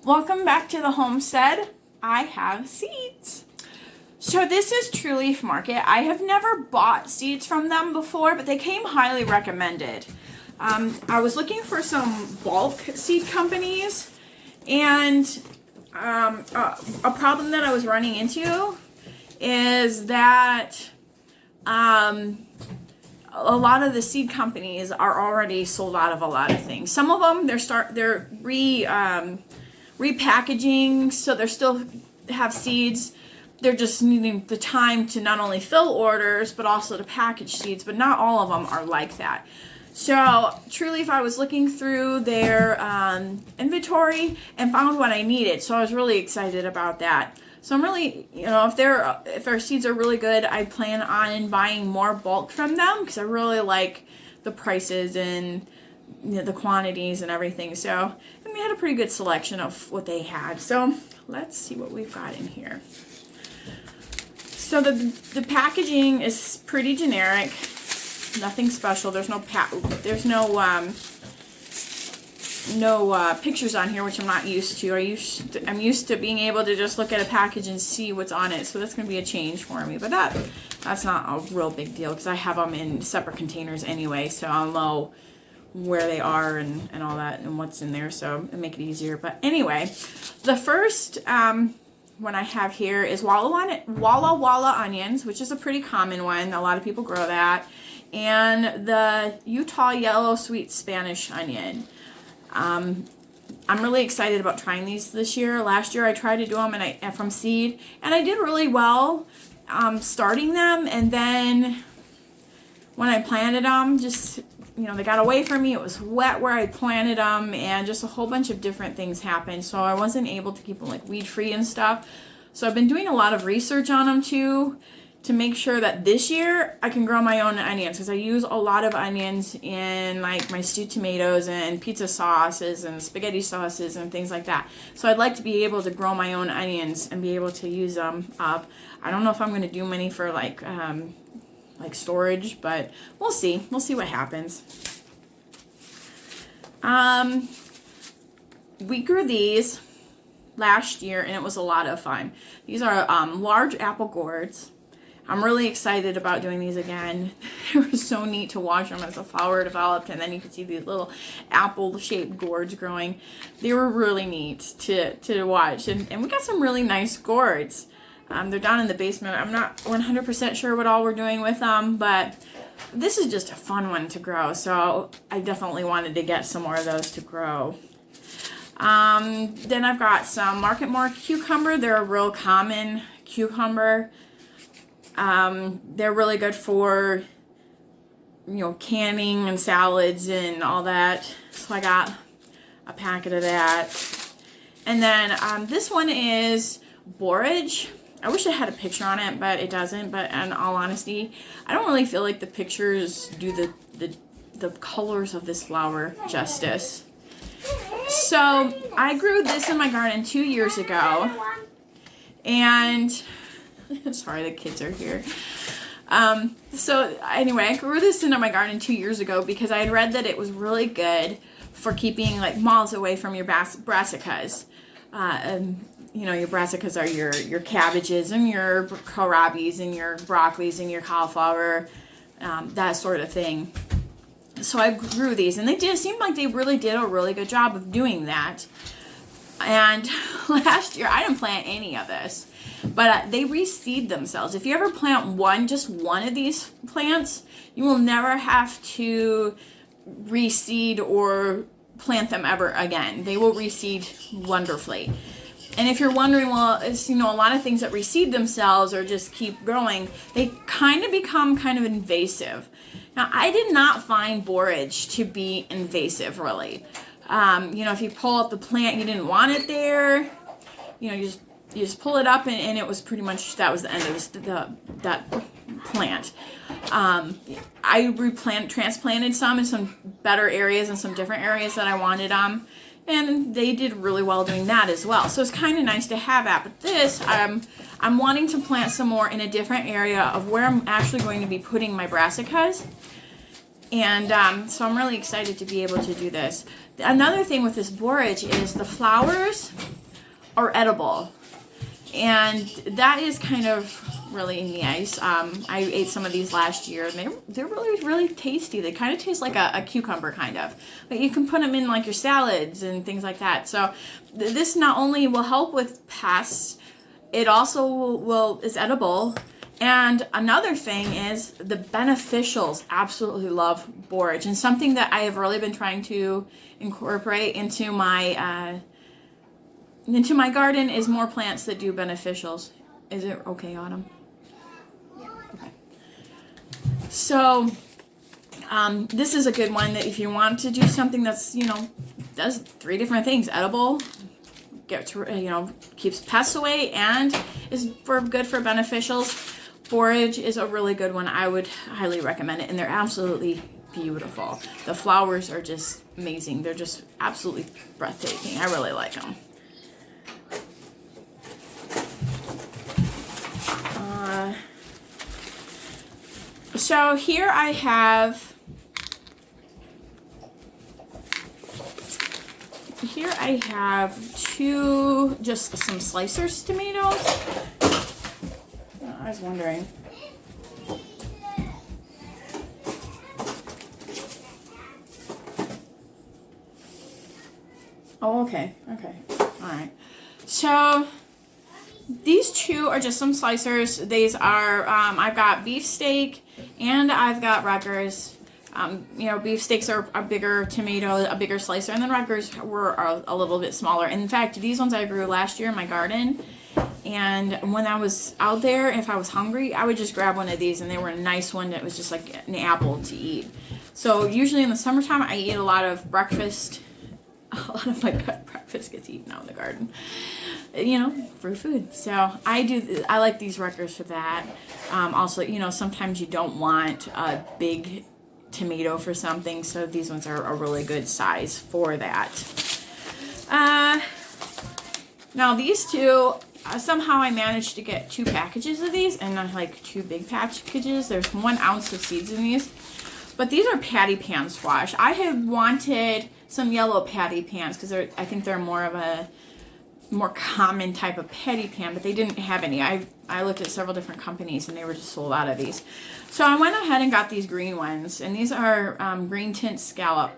Welcome back to the homestead. I have seeds. So this is Trueleaf Market. I have never bought seeds from them before, but they came highly recommended. I was looking for some bulk seed companies, and a problem that I was running into is that a lot of the seed companies are already sold out of a lot of things. Some of them they're repackaging, so they still have seeds. They're just needing the time to not only fill orders but also to package seeds, but not all of them are like that. So Trueleaf, I was looking through their inventory and found what I needed, so I was really excited about that. So I'm really, if our seeds are really good, I plan on buying more bulk from them because I really like the prices and the quantities and everything. So, and we had a pretty good selection of what they had. So let's see what we've got in here. So the packaging is pretty generic, nothing special. There's no pictures on here, which I'm not used to. I'm used to being able to just look at a package and see what's on it. So that's going to be a change for me. But that's not a real big deal because I have them in separate containers anyway. So I'll know where they are and all that and what's in there. So it'll make it easier. But anyway, the first one I have here is Walla Walla onions, which is a pretty common one. A lot of people grow that. And the Utah yellow sweet Spanish onion. I'm really excited about trying these this year. Last year I tried to do them from seed, and I did really well starting them, and then when I planted them, just, they got away from me. It was wet where I planted them, and just a whole bunch of different things happened, so I wasn't able to keep them like weed free and stuff. So I've been doing a lot of research on them too, to make sure that this year I can grow my own onions, because I use a lot of onions in like my stewed tomatoes and pizza sauces and spaghetti sauces and things like that. So I'd like to be able to grow my own onions and be able to use them up. I don't know if I'm going to do many for like storage, but we'll see. We'll see what happens. We grew these last year and it was a lot of fun. These are large apple gourds. I'm really excited about doing these again. It was so neat to watch them as the flower developed, and then you could see these little apple-shaped gourds growing. They were really neat to watch, and we got some really nice gourds. They're down in the basement. I'm not 100% sure what all we're doing with them, but this is just a fun one to grow, so I definitely wanted to get some more of those to grow. Then I've got some Market Mark cucumber. They're a real common cucumber. They're really good for, canning and salads and all that. So I got a packet of that. And then this one is borage. I wish I had a picture on it, but it doesn't. But in all honesty, I don't really feel like the pictures do the colors of this flower justice. So I grew this in my garden 2 years ago. And sorry, the kids are here. So anyway, I grew this into my garden 2 years ago because I had read that it was really good for keeping like moths away from your brassicas. Your brassicas are your cabbages and your kohlrabis and your broccolis and your cauliflower, that sort of thing. So I grew these, and it seemed like they really did a really good job of doing that. And last year, I didn't plant any of this, but they reseed themselves. If you ever plant just one of these plants, you will never have to reseed or plant them ever again. They will reseed wonderfully. And if you're wondering, well, it's, a lot of things that reseed themselves or just keep growing, they kind of become kind of invasive. Now, I did not find borage to be invasive, really. If you pull up the plant, you didn't want it there. You just pull it up, and it was pretty much, that was the end of that plant. I transplanted some in some better areas and some different areas that I wanted them. And they did really well doing that as well. So it's kind of nice to have that. But this, I'm wanting to plant some more in a different area of where I'm actually going to be putting my brassicas. And so I'm really excited to be able to do this. another thing with this borage is the flowers are edible. And that is kind of really nice. I ate some of these last year, and they're really, really tasty. They kind of taste like a cucumber, kind of. But you can put them in like your salads and things like that. So this not only will help with pests, it also is edible. And another thing is the beneficials absolutely love borage. And something that I have really been trying to incorporate into my garden is more plants that do beneficials. Is it okay, Autumn? Yeah. Okay. So, this is a good one that if you want to do something that's, does 3 different things: edible, keeps pests away, and is good for beneficials. Borage is a really good one. I would highly recommend it, and they're absolutely beautiful. The flowers are just amazing. They're just absolutely breathtaking. I really like them. So here I have just some slicers tomatoes. I was wondering. Oh, okay. All right. So these 2 are just some slicers. These are, I've got beefsteak and I've got Rutgers. Beefsteaks are a bigger tomato, a bigger slicer, and then Rutgers are a little bit smaller. In fact, these ones I grew last year in my garden. And when I was out there, if I was hungry, I would just grab one of these, and they were a nice one that was just like an apple to eat. So usually in the summertime, I eat a lot of breakfast. A lot of my breakfast gets eaten out in the garden. For food. So I like these Rutgers for that. Also, sometimes you don't want a big tomato for something, so these ones are a really good size for that. Now these 2, somehow I managed to get 2 packages of these, and not like 2 big packages. There's 1 ounce of seeds in these. But these are patty pan squash. I had wanted some yellow patty pans because I think they're more of a more common type of patty pan, but they didn't have any. I looked at several different companies, and they were just sold out of these. So I went ahead and got these green ones, and these are green tint scallop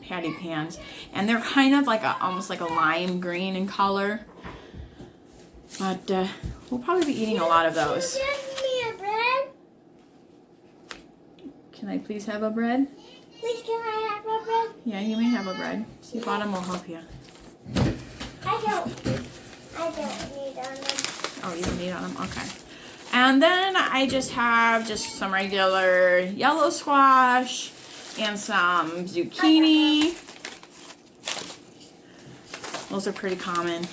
patty pans, and they're kind of like almost like a lime green in color. But we'll probably be eating a lot of those. Give me a bread. Can I please have a bread? Please, can I have a bread? Yeah, you may have a bread. See if Autumn will help you. I don't need on them. Oh, you don't need on them? Okay. And then I just have some regular yellow squash and some zucchini. Those are pretty common.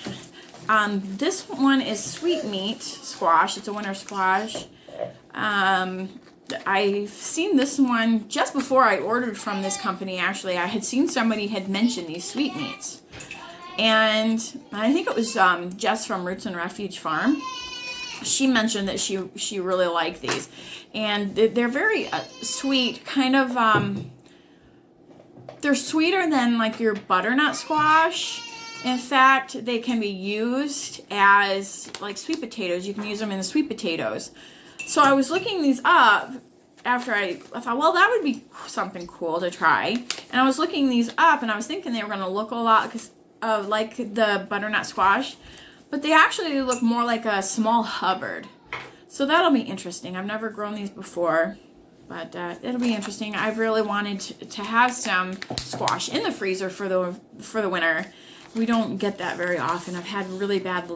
This one is sweet meat squash. It's a winter squash. I've seen this one just before I ordered from this company. Actually, I had seen somebody had mentioned these sweet meats. And I think it was Jess from Roots and Refuge Farm. She mentioned that she really liked these. And they're very sweet, kind of, they're sweeter than like your butternut squash. In fact, they can be used as like sweet potatoes. You can use them in the sweet potatoes. So I was looking these up after I thought, well, that would be something cool to try. And I was looking these up, and I was thinking they were going to look a lot like the butternut squash, but they actually look more like a small Hubbard. So that'll be interesting. I've never grown these before, but it'll be interesting. I've really wanted to have some squash in the freezer for the winter. We don't get that very often. I've had really bad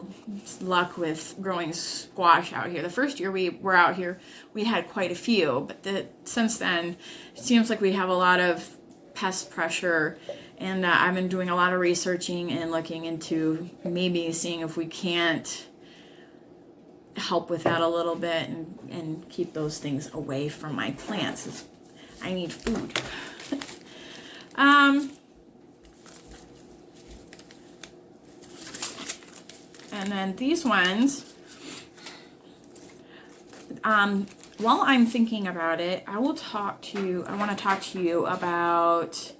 luck with growing squash out here. The first year we were out here, we had quite a few, but since then, it seems like we have a lot of pest pressure, and I've been doing a lot of researching and looking into maybe seeing if we can't help with that a little bit and keep those things away from my plants. I need food. And then these ones, while I'm thinking about it, I want to talk to you about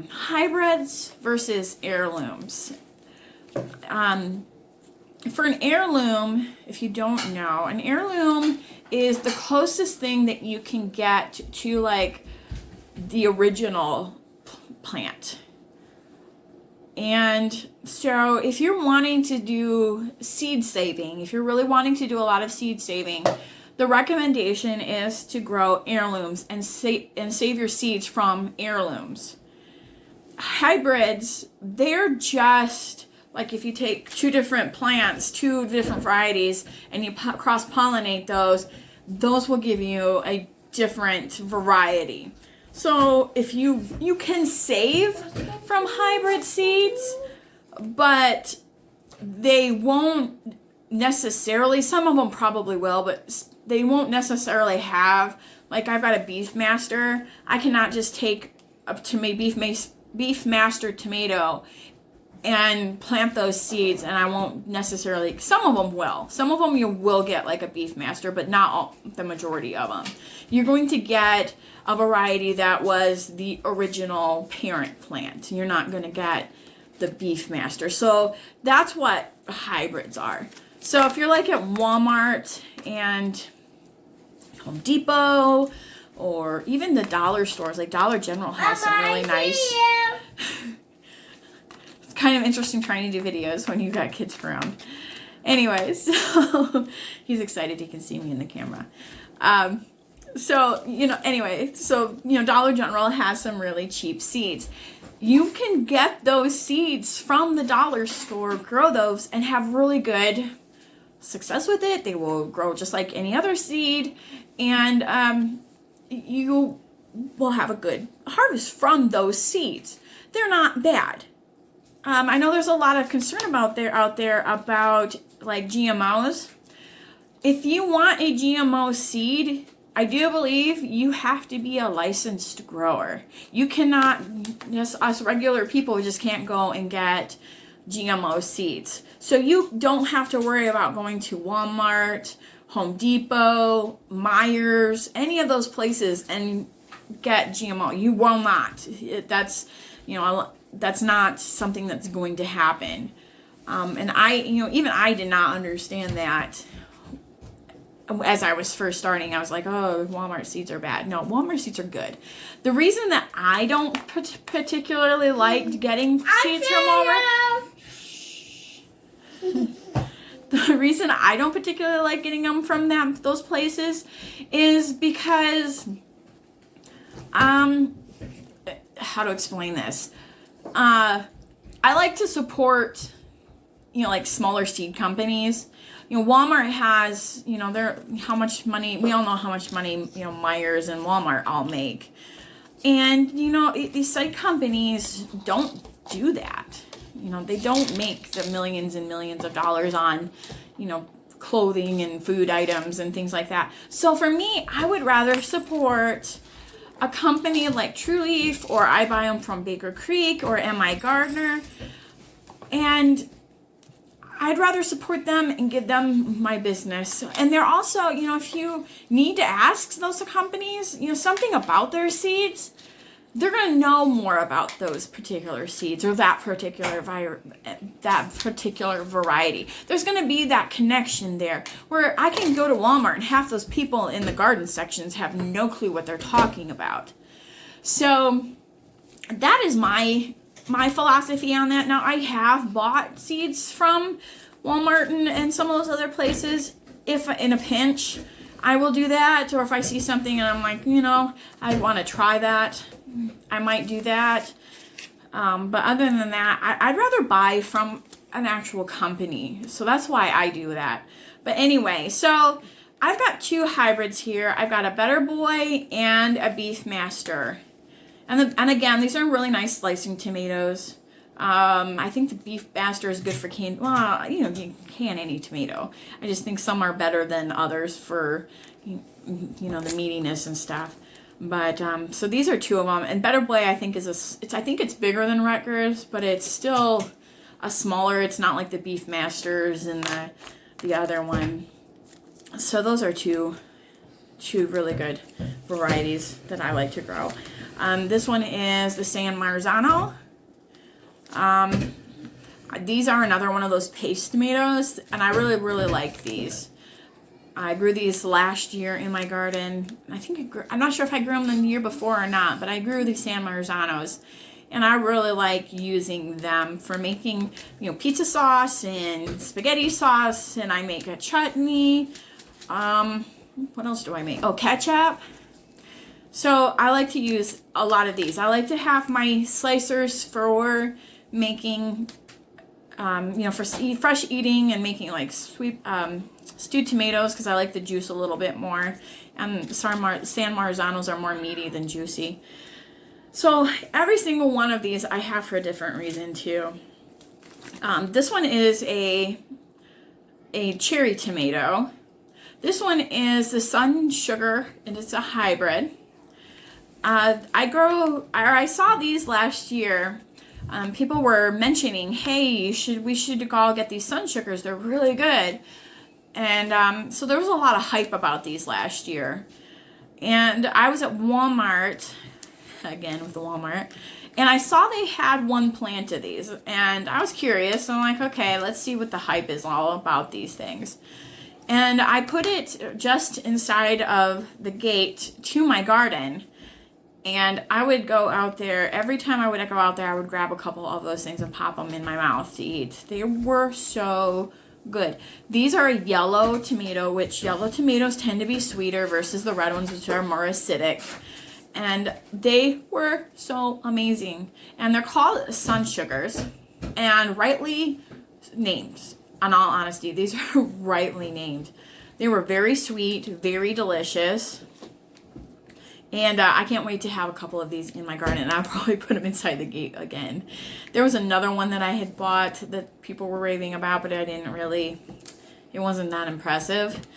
hybrids versus heirlooms. For an heirloom, if you don't know, an heirloom is the closest thing that you can get to like the original plant. And so if you're wanting to do seed saving, if you're really wanting to do a lot of seed saving, the recommendation is to grow heirlooms and save your seeds from heirlooms. Hybrids, they're just like if you take two different plants, two different varieties, and you cross-pollinate those will give you a different variety. So if you can save from hybrid seeds, but they won't necessarily, some of them probably will, but they won't necessarily have, like I've got a Beef Master. I cannot just take a Beef Master tomato and plant those seeds, and I won't necessarily, some of them will. Some of them you will get like a Beef Master, but not all, the majority of them. You're going to get a variety that was the original parent plant. You're not going to get the Beef Master. So that's what hybrids are. So if you're like at Walmart and Home Depot, or even the dollar stores, like Dollar General has some really nice... It's kind of interesting trying to do videos when you've got kids around. Anyways, so he's excited he can see me in the camera. So, Dollar General has some really cheap seeds. You can get those seeds from the dollar store, grow those, and have really good success with it. They will grow just like any other seed, and you will have a good harvest from those seeds. They're not bad. I know there's a lot of concern out there about like GMOs. If you want a GMO seed, I do believe you have to be a licensed grower. You cannot, just us regular people just can't go and get GMO seeds. So you don't have to worry about going to Walmart, Home Depot, Myers, any of those places and get GMO. You will not. That's not something that's going to happen. And even I did not understand that. As I was first starting, I was like, oh, Walmart seeds are bad. No, Walmart seeds are good. The reason that I don't particularly like getting seeds from Walmart... The reason I don't particularly like getting them from those places is because... how to explain this? I like to support, like smaller seed companies. Walmart has, how much money, we all know how much money, Myers and Walmart all make. And, these side companies don't do that. They don't make the millions and millions of dollars on, clothing and food items and things like that. So for me, I would rather support a company like Trueleaf, or I buy them from Baker Creek or M.I. Gardner. And I'd rather support them and give them my business. And they're also, if you need to ask those companies, something about their seeds, they're going to know more about those particular seeds or that particular variety. There's going to be that connection there where I can go to Walmart and half those people in the garden sections have no clue what they're talking about. So that is my philosophy on that. Now, I have bought seeds from Walmart and some of those other places. If in a pinch, I will do that. Or if I see something and I'm like, I want to try that, I might do that. But other than that, I'd rather buy from an actual company. So that's why I do that. But anyway, so I've got two hybrids here. I've got a Better Boy and a Beef Master. And again, these are really nice slicing tomatoes. I think the Beef Master is good for can. Well, you can can any tomato. I just think some are better than others for, the meatiness and stuff. But so these are two of them. And Better Boy, I think I think it's bigger than Rutgers, but it's still a smaller. It's not like the Beef Masters and the other one. So those are two two really good varieties that I like to grow. This one is the San Marzano. These are another one of those paste tomatoes, and I really, really like these. I grew these last year in my garden. I think I'm not sure if I grew them the year before or not, but I grew these San Marzanos, and I really like using them for making, pizza sauce and spaghetti sauce, and I make a chutney. What else do I make? Oh, ketchup. So I like to use a lot of these. I like to have my slicers for making, for fresh eating and making like sweet stewed tomatoes, because I like the juice a little bit more. And San Marzanos are more meaty than juicy. So every single one of these I have for a different reason too. This one is a cherry tomato. This one is the Sun Sugar, and it's a hybrid. I saw these last year. People were mentioning, hey, we should all get these Sun Sugars. They're really good. And so there was a lot of hype about these last year. And I was at Walmart, again with the Walmart, and I saw they had one plant of these. And I was curious. So I'm like, okay, let's see what the hype is all about these things. And I put it just inside of the gate to my garden. And I would go out there, every time I would go out there, I would grab a couple of those things and pop them in my mouth to eat. They were so good. These are a yellow tomato, which yellow tomatoes tend to be sweeter versus the red ones, which are more acidic. And they were so amazing. And they're called Sun Sugars, and rightly named. In all honesty, these are rightly named. They were very sweet, very delicious. And I can't wait to have a couple of these in my garden. And I'll probably put them inside the gate again. There was another one that I had bought that people were raving about, but it wasn't that impressive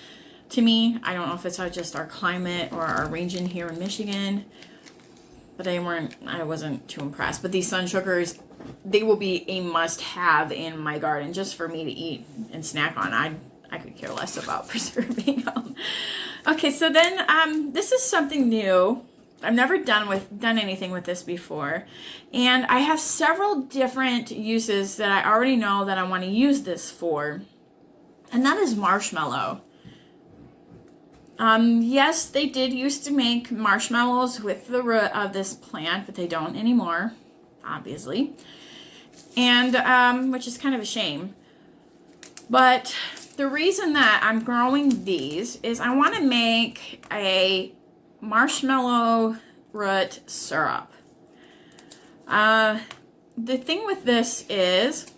to me. I don't know if it's just our climate or our region here in Michigan, but I wasn't too impressed. But these Sun Sugars, they will be a must-have in my garden just for me to eat and snack on. I could care less about preserving them. Okay, so then this is something new. I've never done anything with this before. And I have several different uses that I already know that I want to use this for. And that is marshmallow. Yes, they did used to make marshmallows with the root of this plant, but they don't anymore, obviously. And which is kind of a shame. But the reason that I'm growing these is I want to make a marshmallow root syrup. The thing with this is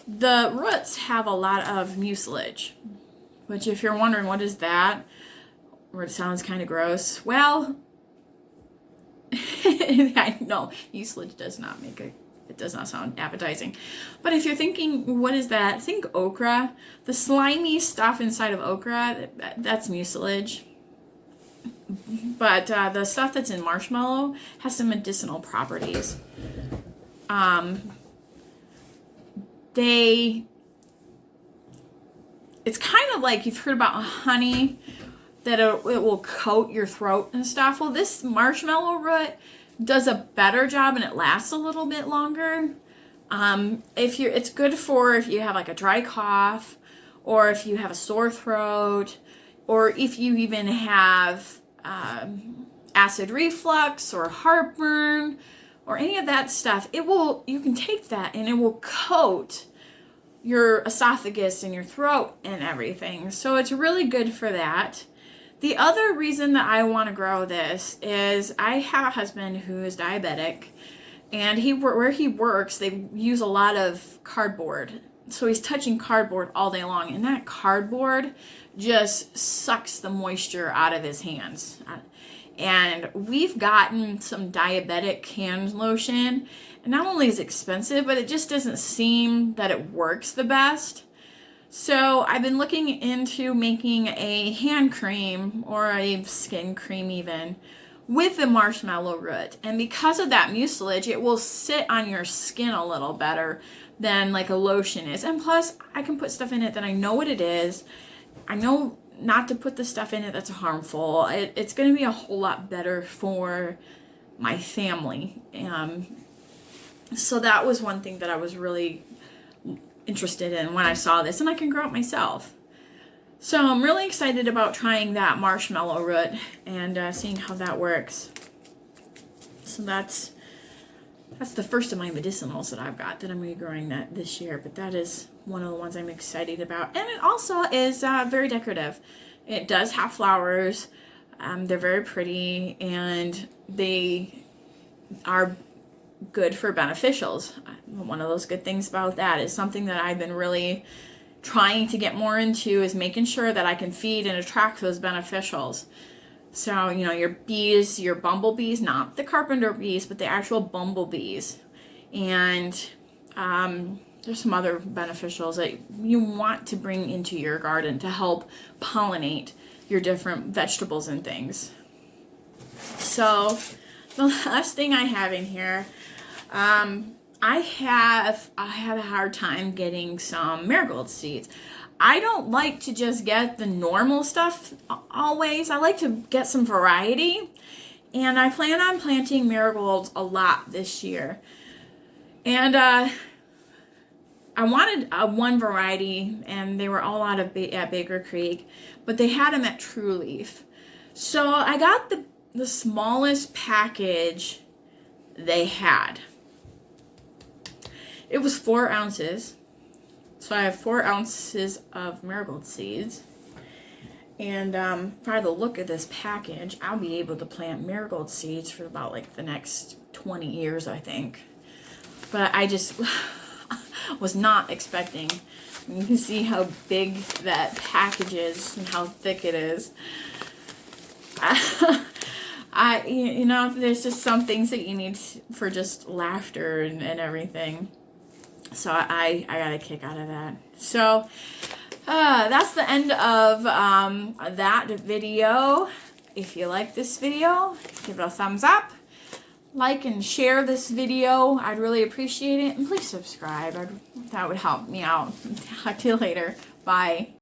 the roots have a lot of mucilage, which if you're wondering what is that, or it sounds kind of gross, well, I know mucilage does not sound appetizing. But if you're thinking, what is that? Think okra. The slimy stuff inside of okra, that's mucilage. But the stuff that's in marshmallow has some medicinal properties. It's kind of like you've heard about honey, that it will coat your throat and stuff. Well, this marshmallow root does a better job, and it lasts a little bit longer. It's good for if you have like a dry cough, or if you have a sore throat, or if you even have acid reflux or heartburn or any of that stuff. You can take that and it will coat your esophagus and your throat and everything. So it's really good for that. The other reason that I want to grow this is I have a husband who is diabetic, and where he works, they use a lot of cardboard. So he's touching cardboard all day long, and that cardboard just sucks the moisture out of his hands. And we've gotten some diabetic hand lotion, and not only is it expensive, but it just doesn't seem that it works the best. So I've been looking into making a hand cream or a skin cream even with the marshmallow root. And because of that mucilage, it will sit on your skin a little better than like a lotion is. And plus, I can put stuff in it that I know what it is. I know not to put the stuff in it that's harmful. It's going to be a whole lot better for my family. So that was one thing that I was really interested in when I saw this, and I can grow it myself. So I'm really excited about trying that marshmallow root and seeing how that works. So that's the first of my medicinals that I've got that I'm going to be growing that this year. But that is one of the ones I'm excited about. And it also is very decorative. It does have flowers. They're very pretty, and they are good for beneficials. One of those good things about that is something that I've been really trying to get more into, is making sure that I can feed and attract those beneficials. So, you know, your bees, your bumblebees, not the carpenter bees, but the actual bumblebees. And there's some other beneficials that you want to bring into your garden to help pollinate your different vegetables and things. So the last thing I have in here, I have a hard time getting some marigold seeds. I don't like to just get the normal stuff always. I like to get some variety, and I plan on planting marigolds a lot this year. And I wanted one variety, and they were all out of at Baker Creek, but they had them at Trueleaf. So I got the smallest package they had. It was 4 ounces. So I have 4 ounces of marigold seeds. And by the look of this package, I'll be able to plant marigold seeds for about like the next 20 years, I think. But I just was not expecting. You can see how big that package is and how thick it is. You know, there's just some things that you need for just laughter and everything. So I got a kick out of that. So that's the end of that video. If you like this video, give it a thumbs up. Like and share this video. I'd really appreciate it. And please subscribe. That would help me out. Talk to you later. Bye.